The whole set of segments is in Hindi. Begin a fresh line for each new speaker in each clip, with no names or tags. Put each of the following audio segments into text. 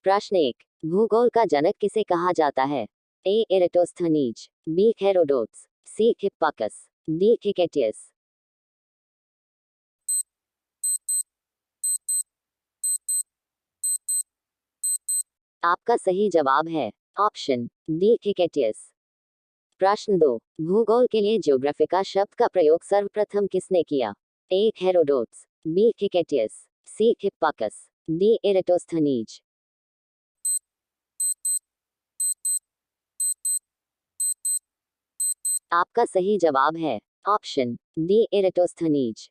प्रश्न 1, भूगोल का जनक किसे कहा जाता है? ए एराटोस्थनीज, बी हेरोडोट्स, सी हिप्पाकस, डी थिकेटियस। आपका सही जवाब है ऑप्शन डी थिकेटियस। प्रश्न 2, भूगोल के लिए ज्योग्राफिका शब्द का प्रयोग सर्वप्रथम किसने किया? ए हेरोडोट्स, बी थिकेटियस, सी हिप्पाकस, डी एराटोस्थनीज। आपका सही जवाब है ऑप्शन डी एराटोस्थनीज।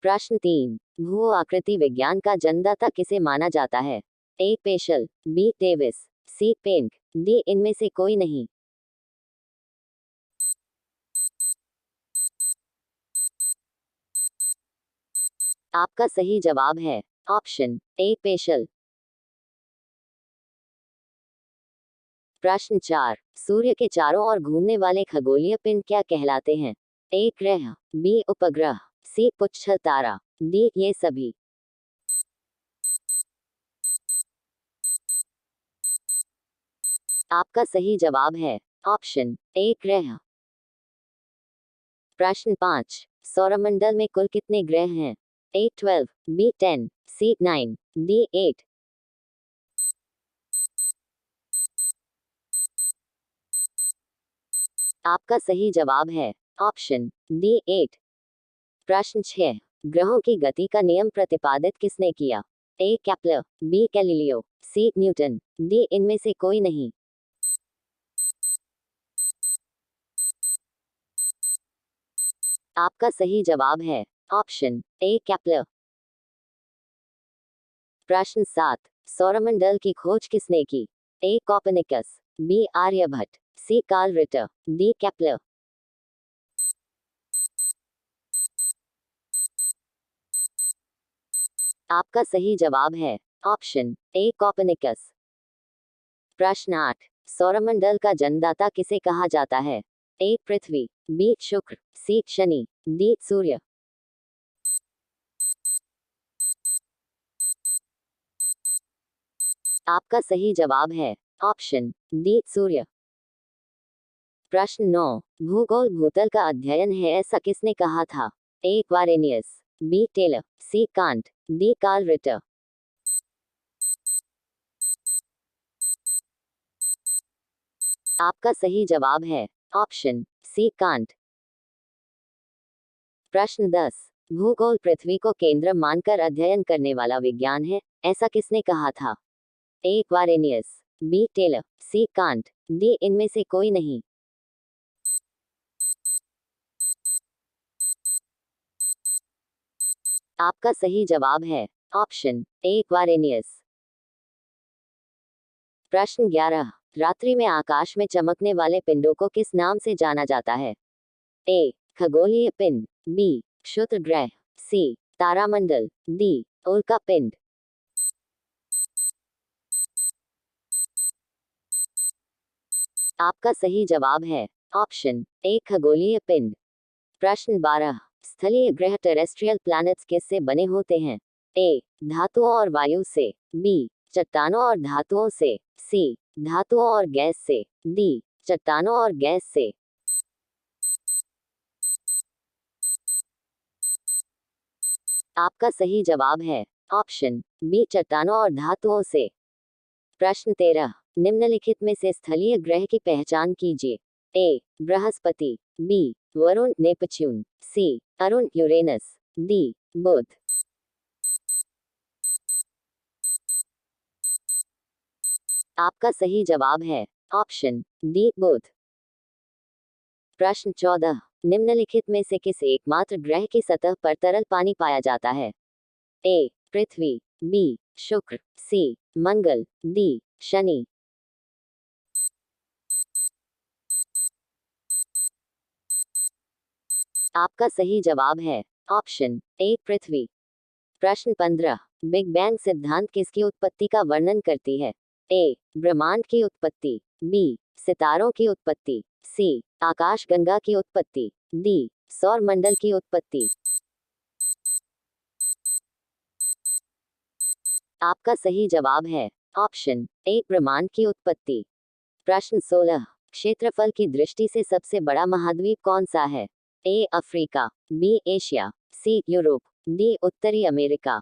प्रश्न 3, भू आकृति विज्ञान का जन्मदाता किसे माना जाता है? ए पेशल, बी डेविस, सी पेंक, डी इनमें से कोई नहीं। आपका सही जवाब है ऑप्शन ए पेशल। प्रश्न 4, सूर्य के चारों ओर घूमने वाले खगोलीय पिंड क्या कहलाते हैं? ए ग्रह, बी उपग्रह, सी पुच्छर तारा, डी ये सभी। आपका सही जवाब है ऑप्शन ए ग्रह। प्रश्न 5, सौरमंडल में कुल कितने ग्रह हैं? ए 12, बी 10, सी 9, डी 8। आपका सही जवाब है ऑप्शन डी 8। प्रश्न 6, ग्रहों की गति का नियम प्रतिपादित किसने किया? ए केपलर, बी गैलीलियो, सी न्यूटन, डी इनमें से कोई नहीं। आपका सही जवाब है ऑप्शन ए केपलर। प्रश्न 7, सौरमंडल की खोज किसने की? ए कोpernicus, बी आर्यभट्ट, सी कार्ल रिटर, डी केपलर। आपका सही जवाब है ऑप्शन ए कोpernicus। प्रश्न 8, सौरमंडल का जन्मदाता किसे कहा जाता है? ए पृथ्वी, बी शुक्र, सी शनि, डी सूर्य। आपका सही जवाब है ऑप्शन डी सूर्य। प्रश्न 9, भूगोल भूतल का अध्ययन है ऐसा किसने कहा था? ए क्वारेनियस, B Taylor, C Kant, D Carl Ritter. आपका सही जवाब है ऑप्शन सी कांट। प्रश्न 10, भूगोल पृथ्वी को केंद्र मानकर अध्ययन करने वाला विज्ञान है ऐसा किसने कहा था? ए क्वारेनियस, B Taylor, C Kant, D इनमें से कोई नहीं। आपका सही जवाब है ऑप्शन ए क्वारेनियस। प्रश्न 11, रात्रि में आकाश में चमकने वाले पिंडों को किस नाम से जाना जाता है? ए खगोलीय पिंड, बी क्षुद्र ग्रह, सी तारामंडल, डी उल्का पिंड। आपका सही जवाब है ऑप्शन ए खगोलीय पिंड। प्रश्न 12, स्थलीय ग्रह टेरेस्ट्रियल प्लैनेट्स किससे बने होते हैं? ए धातुओं और वायु से, बी चट्टानों और धातुओं से, सी धातुओं और गैस से, डी चट्टानों और गैस से। आपका सही जवाब है ऑप्शन बी चट्टानों और धातुओं से। प्रश्न 13, निम्नलिखित में से स्थलीय ग्रह की पहचान कीजिए। ए बृहस्पति, बी वरुण नेपच्यून, सी अरुण यूरेनस, डी बुध। आपका सही जवाब है ऑप्शन डी बुध। प्रश्न 14, निम्नलिखित में से किस एकमात्र ग्रह की सतह पर तरल पानी पाया जाता है? ए पृथ्वी, बी शुक्र, सी मंगल, डी शनि। आपका सही जवाब है ऑप्शन ए पृथ्वी। प्रश्न 15, बिग बैंग सिद्धांत किसकी उत्पत्ति का वर्णन करती है? ए ब्रह्मांड की उत्पत्ति, बी सितारों की उत्पत्ति, सी आकाशगंगा की उत्पत्ति, डी सौर मंडल की उत्पत्ति। आपका सही जवाब है ऑप्शन ए ब्रह्मांड की उत्पत्ति। प्रश्न 16, क्षेत्रफल की दृष्टि से सबसे बड़ा महाद्वीप कौन सा है? A Africa, B Asia, C Europe, D उत्तरी अमेरिका।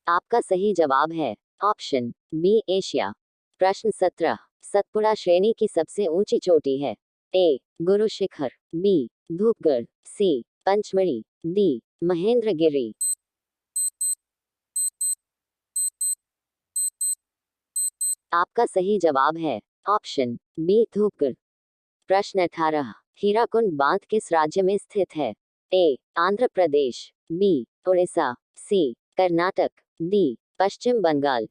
आपका सही जवाब है ऑप्शन बी एशिया। प्रश्न 17, सतपुड़ा श्रेणी की सबसे ऊंची चोटी है? ए गुरु शिखर, बी धूपगढ़, सी पंचमढ़ी, डी महेंद्रगिरी। आपका सही जवाब है ऑप्शन बी धूपगढ़। प्रश्न 18, हीराकुंड बांध किस राज्य में स्थित है? ए आंध्र प्रदेश, बी उड़ीसा, सी कर्नाटक, डी पश्चिम बंगाल।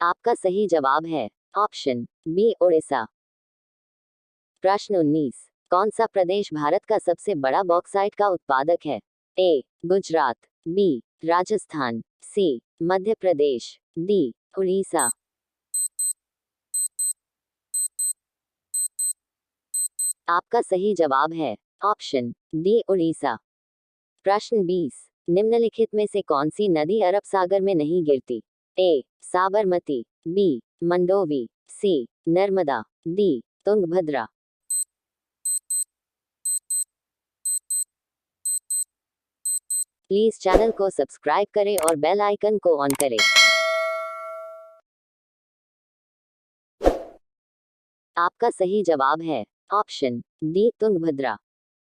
आपका सही जवाब है ऑप्शन बी उड़ीसा। प्रश्न 19, कौन सा प्रदेश भारत का सबसे बड़ा बॉक्साइट का उत्पादक है? ए गुजरात, बी राजस्थान, सी मध्य प्रदेश, डी उड़ीसा। आपका सही जवाब है ऑप्शन डी उड़ीसा। प्रश्न 20, निम्नलिखित में से कौन सी नदी अरब सागर में नहीं गिरती? A Sabarmati, B Mandovi, C Narmada, D Tungabhadra. Please channel को सब्सक्राइब करें और बेल आइकन को ऑन करें। आपका सही जवाब है ऑप्शन डी तुंगभद्रा।